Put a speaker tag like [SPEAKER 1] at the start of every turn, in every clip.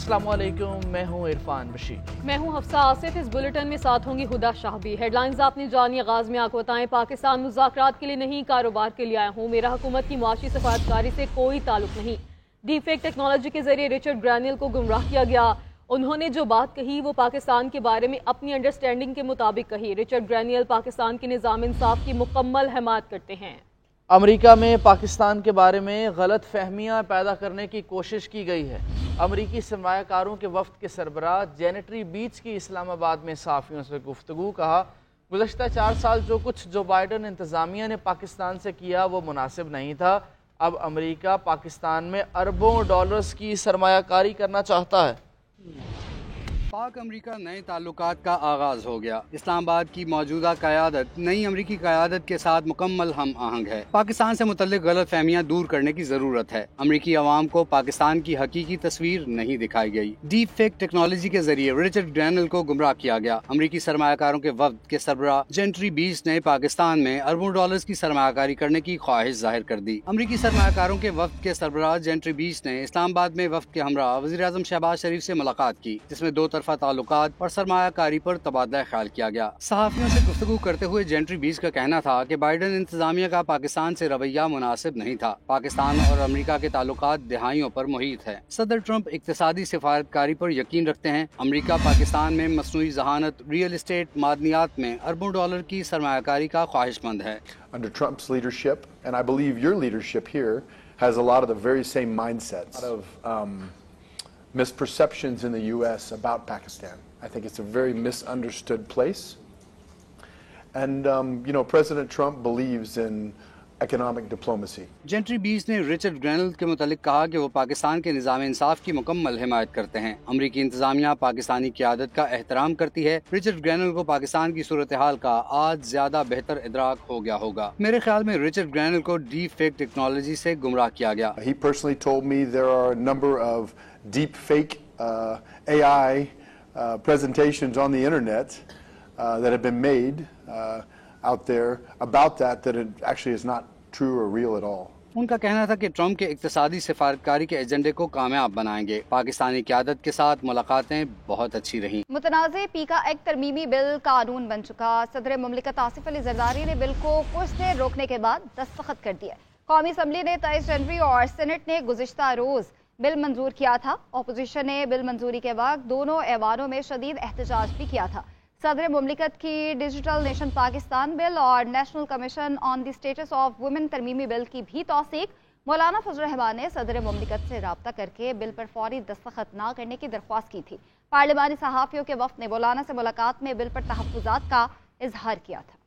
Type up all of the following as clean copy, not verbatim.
[SPEAKER 1] السلام علیکم، میں ہوں عرفان بشیر۔
[SPEAKER 2] میں ہوں حفصہ آصف۔ اس بلٹن میں ساتھ ہوں گی ہدا شاہ بھی۔ ہیڈ لائنز آپ نے جانی، آغاز میں آپ کو بتائیں۔ پاکستان مذاکرات کے لیے نہیں، کاروبار کے لیے آیا ہوں۔ میرا حکومت کی معاشی سفارتکاری سے کوئی تعلق نہیں۔ ڈیپ فیک ٹیکنالوجی کے ذریعے رچرڈ گرینل کو گمراہ کیا گیا۔ انہوں نے جو بات کہی وہ پاکستان کے بارے میں اپنی انڈرسٹینڈنگ کے مطابق کہی۔ رچرڈ گرینل پاکستان کے نظام انصاف کی مکمل حمایت کرتے ہیں۔
[SPEAKER 1] امریکہ میں پاکستان کے بارے میں غلط فہمیاں پیدا کرنے کی کوشش کی گئی ہے۔ امریکی سرمایہ کاروں کے وفد کے سربراہ جینٹری بیچ کی اسلام آباد میں صحافیوں سے گفتگو۔ کہا، گزشتہ 4 سال جو کچھ جو بائیڈن انتظامیہ نے پاکستان سے کیا وہ مناسب نہیں تھا۔ اب امریکہ پاکستان میں اربوں ڈالرز کی سرمایہ کاری کرنا چاہتا ہے۔
[SPEAKER 3] پاک امریکہ نئے تعلقات کا آغاز ہو گیا۔ اسلام آباد کی موجودہ قیادت نئی امریکی قیادت کے ساتھ مکمل ہم آہنگ ہے۔ پاکستان سے متعلق غلط فہمیاں دور کرنے کی ضرورت ہے۔ امریکی عوام کو پاکستان کی حقیقی تصویر نہیں دکھائی گئی۔ ڈیپ فیک ٹیکنالوجی کے ذریعے رچرڈ گرینل کو گمراہ کیا گیا۔ امریکی سرمایہ کاروں کے وفد کے سربراہ جینٹری بیچ نے پاکستان میں اربوں ڈالرز کی سرمایہ کاری کرنے کی خواہش ظاہر کر دی۔ امریکی سرمایہ کاروں کے وفد کے سربراہ جینٹری بیچ نے اسلام آباد میں وفد کے ہمراہ وزیر اعظم شہباز شریف سے ملاقات کی، جس میں 2 طرفہ تعلقات اور سرمایہ کاری پر تبادلہ خیال کیا گیا۔ صحافیوں سے گفتگو کرتے ہوئے جینٹری بیچ کا کہنا تھا کہ بائیڈن انتظامیہ کا پاکستان سے رویہ مناسب نہیں تھا۔ پاکستان اور امریکہ کے تعلقات دہائیوں پر محیط ہے۔ صدر ٹرمپ اقتصادی سفارتکاری پر یقین رکھتے ہیں۔ امریکہ پاکستان میں مصنوعی ذہانت، ریئل اسٹیٹ، معدنیات میں اربوں ڈالر کی سرمایہ کاری کا خواہش مند ہے۔
[SPEAKER 4] Under Trump's leadership, and I believe your leadership here has a lot of the very same mindsets, a lot of misperceptions in the U.S. about Pakistan. I think it's a very misunderstood place. And, President Trump believes in economic diplomacy.
[SPEAKER 3] Gentry بیچ نے Richard گرینل کے متعلق کہا کہ وہ پاکستان کے نظام انصاف کی مکمل حمایت کرتے ہیں۔ امریکی انتظامیہ پاکستانی قیادت کا احترام کرتی ہے۔ رچرڈ گرینل کو پاکستان کی صورتحال کا آج زیادہ بہتر ادراک ہو گیا ہوگا۔ میرے خیال میں رچرڈ گرینل کو ڈیپ فیک ٹیکنالوجی سے گمراہ کیا گیا۔
[SPEAKER 4] He personally told me there are a number of deep fake AI presentations on the internet that have been made out there about that it actually is not true or real at all.
[SPEAKER 3] ان کا کہنا تھا کہ Trump کے اقتصادی سفارتکاری کے ایجنڈے کو کامیاب بنائیں گے۔ پاکستانی قیادت کے ساتھ ملاقاتیں بہت اچھی رہیں۔
[SPEAKER 5] متنازع پیکا ایکٹ ترمیمی بل قانون بن چکا۔ صدر مملکت آصف علی زرداری نے بل کو کچھ دیر روکنے کے بعد دستخط کر دیا۔ قومی اسمبلی نے 23 جنوری اور سینٹ نے گزشتہ روز بل منظور کیا تھا۔ اپوزیشن نے بل منظوری کے بعد دونوں ایوانوں میں شدید احتجاج بھی کیا تھا۔ صدر مملکت کی ڈیجیٹل نیشن پاکستان بل اور national commission on the status of women ترمیمی بل کی بھی توثیق۔ مولانا فضل الرحمان نے صدر مملکت سے رابطہ کر کے بل پر فوری دستخط نہ کرنے کی درخواست کی تھی۔ پارلیمانی صحافیوں کے وفد نے مولانا سے ملاقات میں بل پر تحفظات کا اظہار کیا تھا۔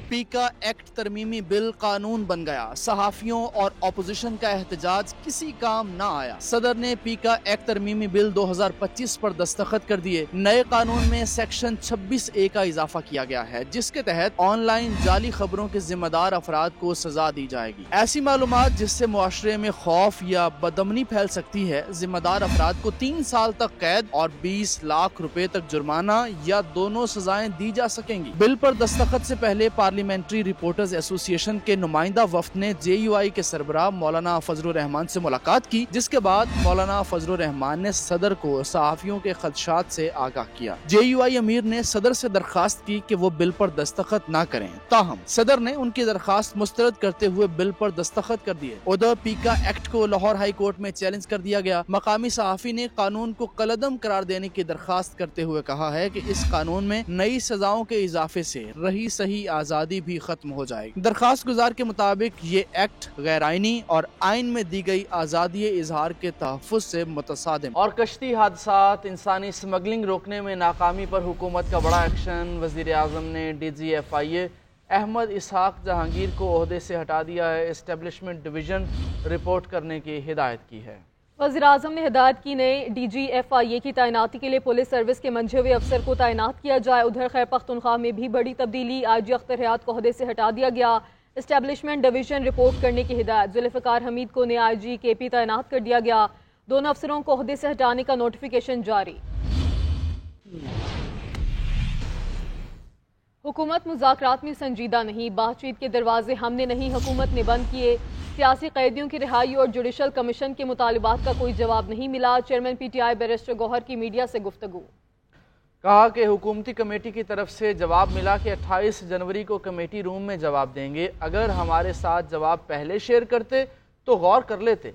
[SPEAKER 1] پیکا ایکٹ ترمیمی بل قانون بن گیا۔ صحافیوں اور اپوزیشن کا احتجاج کسی کام نہ آیا۔ صدر نے پیکا ایکٹ ترمیمی بل 2025 پر دستخط کر دیے۔ نئے قانون میں سیکشن 26A کا اضافہ کیا گیا ہے، جس کے تحت آن لائن جعلی خبروں کے ذمہ دار افراد کو سزا دی جائے گی۔ ایسی معلومات جس سے معاشرے میں خوف یا بدامنی پھیل سکتی ہے، ذمہ دار افراد کو 3 سال تک قید اور 20 لاکھ روپے تک جرمانہ یا دونوں سزائیں دی جا سکیں گی۔ بل پر دستخط سے پہلے پارلیمنٹری رپورٹرز ایسوسی ایشن کے نمائندہ وفد نے JUI کے سربراہ مولانا فضل الرحمان سے ملاقات کی، جس کے بعد مولانا فضل الرحمان نے صدر کو صحافیوں کے خدشات سے آگاہ کیا۔ JUI امیر نے صدر سے درخواست کی کہ وہ بل پر دستخط نہ کریں، تاہم صدر نے ان کی درخواست مسترد کرتے ہوئے بل پر دستخط کر دیے۔ ادھر پیکا ایکٹ کو لاہور ہائی کورٹ میں چیلنج کر دیا گیا۔ مقامی صحافی نے قانون کو کالعدم قرار دینے کی درخواست کرتے ہوئے کہا ہے کہ اس قانون میں نئی سزاؤں کے اضافے سے رہی سہی آزادی بھی ختم ہو جائے گی۔ درخواست گزار کے مطابق یہ ایکٹ غیر آئینی اور آئین میں دی گئی آزادی اظہار کے تحفظ سے متصادم۔ اور کشتی حادثات، انسانی سمگلنگ روکنے میں ناکامی پر حکومت کا بڑا ایکشن۔ وزیر اعظم نے DGFIA احمد اسحاق جہانگیر کو عہدے سے ہٹا دیا ہے۔ اسٹیبلشمنٹ ڈویژن رپورٹ کرنے کی ہدایت کی ہے۔
[SPEAKER 2] وزیر اعظم نے ہدایت کی نئے DGFIA کی تعیناتی کے لیے پولیس سروس کے منجھے ہوئے افسر کو تعینات کیا جائے۔ ادھر خیبر پختونخوا میں بھی بڑی تبدیلی، IG اختر حیات کو عہدے سے ہٹا دیا گیا۔ اسٹیبلشمنٹ ڈویژن رپورٹ کرنے کی ہدایت۔ ذوالفقار حمید کو نیا IG KP تعینات کر دیا گیا۔ دونوں افسروں کو عہدے سے ہٹانے کا نوٹیفیکیشن جاری۔ حکومت مذاکرات میں سنجیدہ نہیں، بات چیت کے دروازے ہم نے نہیں حکومت نے بند کیے۔ سیاسی قیدیوں کی رہائی اور جوڈیشل کمیشن کے مطالبات کا کوئی جواب نہیں ملا، chairman P T I barrister Gohar کی میڈیا سے گفتگو۔
[SPEAKER 1] کہا کہ حکومتی کمیٹی کی طرف سے جواب ملا کہ 28 جنوری کو کمیٹی روم میں جواب دیں گے، اگر ہمارے ساتھ جواب پہلے شیئر کرتے تو غور کر لیتے۔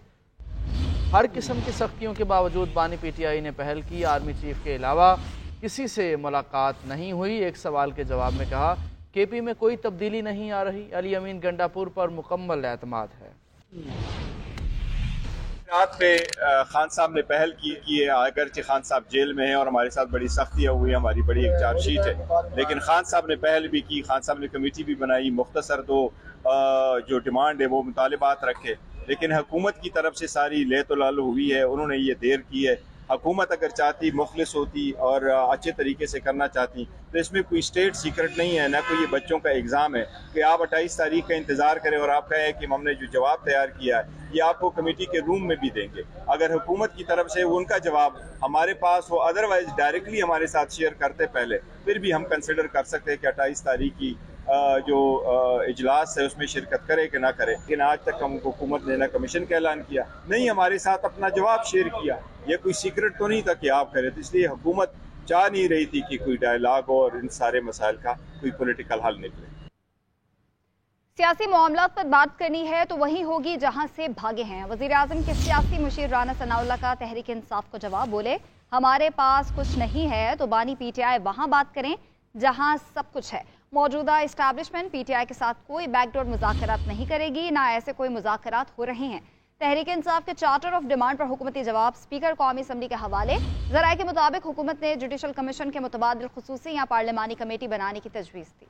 [SPEAKER 1] ہر قسم کی سختیوں کے باوجود بانی پی ٹی آئی نے پہل کی، آرمی چیف کے علاوہ کسی سے ملاقات نہیں ہوئی۔ ایک سوال کے جواب میں کہا کے پی میں کوئی تبدیلی نہیں آ رہی، علی امین گنڈا پور پر مکمل اعتماد ہے۔
[SPEAKER 6] رات میں خان صاحب نے پہل کی ہے، اگرچہ خان صاحب جیل میں ہیں اور ہمارے ساتھ بڑی سختیاں ہوئی، ہماری بڑی ایک چارج شیٹ ہے، لیکن خان صاحب نے پہل بھی کی، خان صاحب نے کمیٹی بھی بنائی، مختصر دو جو ڈیمانڈ ہے وہ مطالبات رکھے، لیکن حکومت کی طرف سے ساری لیت و لال ہوئی ہے، انہوں نے یہ دیر کی ہے۔ حکومت اگر چاہتی، مخلص ہوتی اور اچھے طریقے سے کرنا چاہتی تو اس میں کوئی اسٹیٹ سیکرٹ نہیں ہے، نہ کوئی یہ بچوں کا ایگزام ہے کہ آپ 28 تاریخ کا انتظار کریں اور آپ کہیں کہ ہم نے جو جواب تیار کیا ہے یہ آپ کو کمیٹی کے روم میں بھی دیں گے۔ اگر حکومت کی طرف سے ان کا جواب ہمارے پاس ہو، ادروائز ڈائریکٹلی ہمارے ساتھ شیئر کرتے پہلے، پھر بھی ہم کنسیڈر کر سکتے ہیں کہ 28 تاریخ کی جو اجلاس ہے اس میں شرکت کرے کہ نہ کرے، لیکن آج تک ہم حکومت نے نہ کمیشن کا اعلان کیا، نہیں ہمارے ساتھ اپنا جواب شیئر کیا۔ یہ کوئی سیکرٹ تو نہیں تھا کہ آپ کریں، تو اس لیے حکومت چاہ نہیں رہی تھی کہ کوئی ڈائلاگ ہو اور ان سارے مسائل کا کوئی پولیٹیکل حل نکلے۔
[SPEAKER 5] سیاسی معاملات پر بات کرنی ہے تو وہیں ہوگی جہاں سے بھاگے ہیں۔ وزیر اعظم کے سیاسی مشیر رانا ثناء اللہ کا تحریک انصاف کو جواب، بولے ہمارے پاس کچھ نہیں ہے تو بانی پی ٹی آئی وہاں بات کریں جہاں سب کچھ ہے۔ موجودہ اسٹیبلشمنٹ پی ٹی آئی کے ساتھ کوئی بیک ڈور مذاکرات نہیں کرے گی، نہ ایسے کوئی مذاکرات ہو رہے ہیں۔ تحریک انصاف کے چارٹر آف ڈیمانڈ پر حکومتی جواب اسپیکر قومی اسمبلی کے حوالے۔ ذرائع کے مطابق حکومت نے جوڈیشل کمیشن کے متبادل خصوصی یا پارلیمانی کمیٹی بنانے کی تجویز دی۔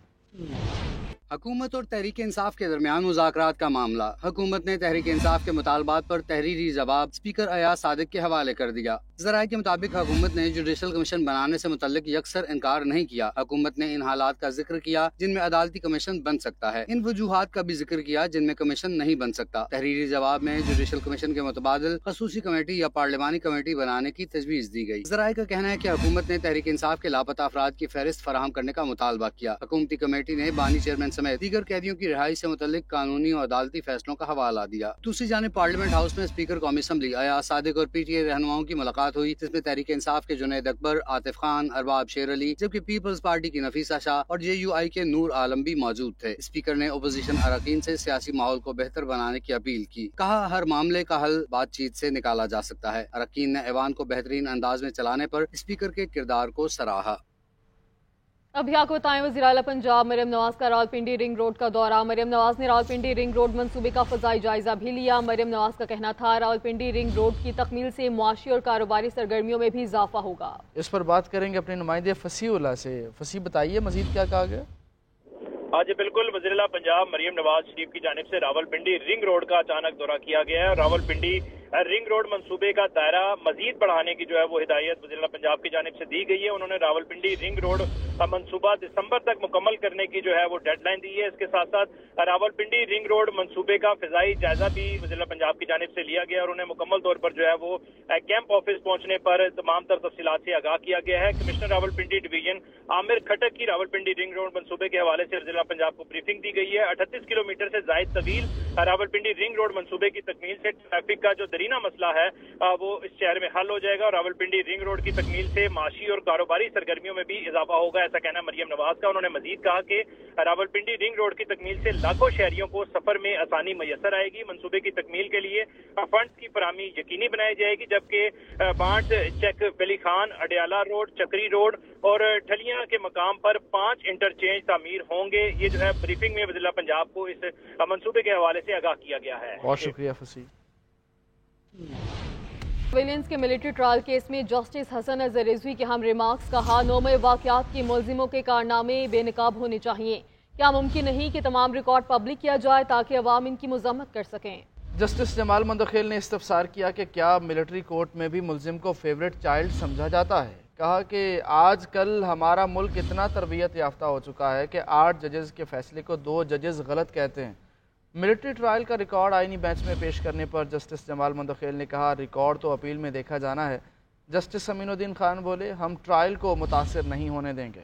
[SPEAKER 3] حکومت اور تحریک انصاف کے درمیان مذاکرات کا معاملہ۔ حکومت نے تحریک انصاف کے مطالبات پر تحریری جواب اسپیکر ایاز صادق کے حوالے کر دیا۔ ذرائع کے مطابق حکومت نے جوڈیشل کمیشن بنانے سے متعلق یکسر انکار نہیں کیا۔ حکومت نے ان حالات کا ذکر کیا جن میں عدالتی کمیشن بن سکتا ہے، ان وجوہات کا بھی ذکر کیا جن میں کمیشن نہیں بن سکتا۔ تحریری جواب میں جوڈیشل کمیشن کے متبادل خصوصی کمیٹی یا پارلیمانی کمیٹی بنانے کی تجویز دی گئی۔ ذرائع کا کہنا ہے کہ حکومت نے تحریک انصاف کے لاپتہ افراد کی فہرست فراہم کرنے کا مطالبہ کیا۔ حکومتی کمیٹی نے بانی چیئرمین سمیت دیگر قیدیوں کی رہائی سے متعلق قانونی اور عدالتی فیصلوں کا حوالہ دیا۔ دوسری جانب پارلیمنٹ ہاؤس میں اسپیکر قومی اسمبلی ایاز صادق اور پی ٹی آئی رہنماؤں کی ملاقات ہوئی، جس میں تحریک انصاف کے جنید اکبر، عاطف خان، ارباب شیر علی، جبکہ پیپلز پارٹی کی نفیسہ شاہ اور جے یو آئی کے نور عالم بھی موجود تھے۔ اسپیکر نے اپوزیشن اراکین سے سیاسی ماحول کو بہتر بنانے کی اپیل کی۔ کہا ہر معاملے کا حل بات چیت سے نکالا جا سکتا ہے۔ اراکین نے ایوان کو بہترین انداز میں چلانے پر اسپیکر کے کردار کو سراہا۔
[SPEAKER 2] ابھی آپ کو بتائیں وزیر اعلیٰ پنجاب مریم نواز کا راولپنڈی رنگ روڈ کا دورہ۔ مریم نواز نے راولپنڈی رنگ روڈ منصوبے کا فضائی جائزہ بھی لیا۔ مریم نواز کا کہنا تھا راولپنڈی رنگ روڈ کی تکمیل سے معاشی اور کاروباری سرگرمیوں میں بھی اضافہ ہوگا۔
[SPEAKER 1] اس پر بات کریں گے اپنے نمائندے فصیح اللہ سے۔ فصیح بتائیے مزید کیا کہا گیا؟
[SPEAKER 7] جی بالکل، وزیر اعلیٰ پنجاب مریم نواز شریف کی جانب سے راولپنڈی رنگ روڈ کا اچانک دورہ کیا گیا ہے۔ راولپنڈی رنگ روڈ منصوبے کا دائرہ مزید بڑھانے کی جو ہے وہ ہدایت وزیر اعلیٰ پنجاب کی جانب سے دی گئی ہے۔ انہوں نے راولپنڈی رنگ روڈ منصوبہ دسمبر تک مکمل کرنے کی جو ہے وہ ڈیڈ لائن دی ہے۔ اس کے ساتھ ساتھ راولپنڈی رنگ روڈ منصوبے کا فضائی جائزہ بھی وزیر اعلیٰ پنجاب کی جانب سے لیا گیا اور انہیں مکمل طور پر جو ہے وہ کیمپ آفس پہنچنے پر تمام تر تفصیلات سے آگاہ کیا گیا ہے۔ کمشنر راولپنڈی ڈویژن عامر کھٹک کی راولپنڈی رنگ روڈ منصوبے کے حوالے سے وزیر اعلیٰ پنجاب کو بریفنگ دی گئی ہے۔ 38 کلومیٹر سے زائد طویل راولپنڈی رنگ روڈ منصوبے کی تکمیل سے ٹریفک کا جو درینہ مسئلہ ہے وہ اس شہر میں حل ہو جائے گا اور راولپنڈی رنگ روڈ کی تکمیل سے معاشی اور کاروباری سرگرمیوں میں بھی اضافہ ہوگا، ایسا کہنا مریم نواز کا۔ انہوں نے مزید کہا کہ راولپنڈی رنگ روڈ کی تکمیل سے لاکھوں شہریوں کو سفر میں آسانی میسر آئے گی۔ منصوبے کی تکمیل کے لیے فنڈز کی فراہمی یقینی بنائی جائے گی، جبکہ بانٹ، چک ولی خان، اڈیالہ روڈ، چکری روڈ اور ٹھلیاں کے مقام پر 5 انٹرچینج تعمیر ہوں گے۔ یہ جو ہے بریفنگ میں وزیر اعلیٰ پنجاب کو اس منصوبے کے حوالے سے آگاہ کیا گیا ہے۔
[SPEAKER 1] بہت شکریہ فصیح۔
[SPEAKER 2] ویلینز کے ملٹری ٹرائل کیس میں جسٹس حسن اظہر رضوی کے ہم ریمارکس، کہا نومے واقعات کے ملزموں کے کارنامے بے نقاب ہونے چاہیے۔ کیا ممکن نہیں کہ تمام ریکارڈ پبلک کیا جائے تاکہ عوام ان کی مذمت کر سکیں؟
[SPEAKER 1] جسٹس جمال مندوخیل نے استفسار کیا کہ کیا ملٹری کورٹ میں بھی ملزم کو فیوریٹ چائلڈ سمجھا جاتا ہے؟ کہا کہ آج کل ہمارا ملک اتنا تربیت یافتہ ہو چکا ہے کہ 8 ججز کے فیصلے کو 2 ججز غلط کہتے ہیں۔ ملٹری ٹرائل کا ریکارڈ آئینی بینچ میں پیش کرنے پر جسٹس جمال مندوخیل نے کہا ریکارڈ تو اپیل میں دیکھا جانا ہے۔ جسٹس امین الدین خان بولے ہم ٹرائل کو متاثر نہیں ہونے دیں گے۔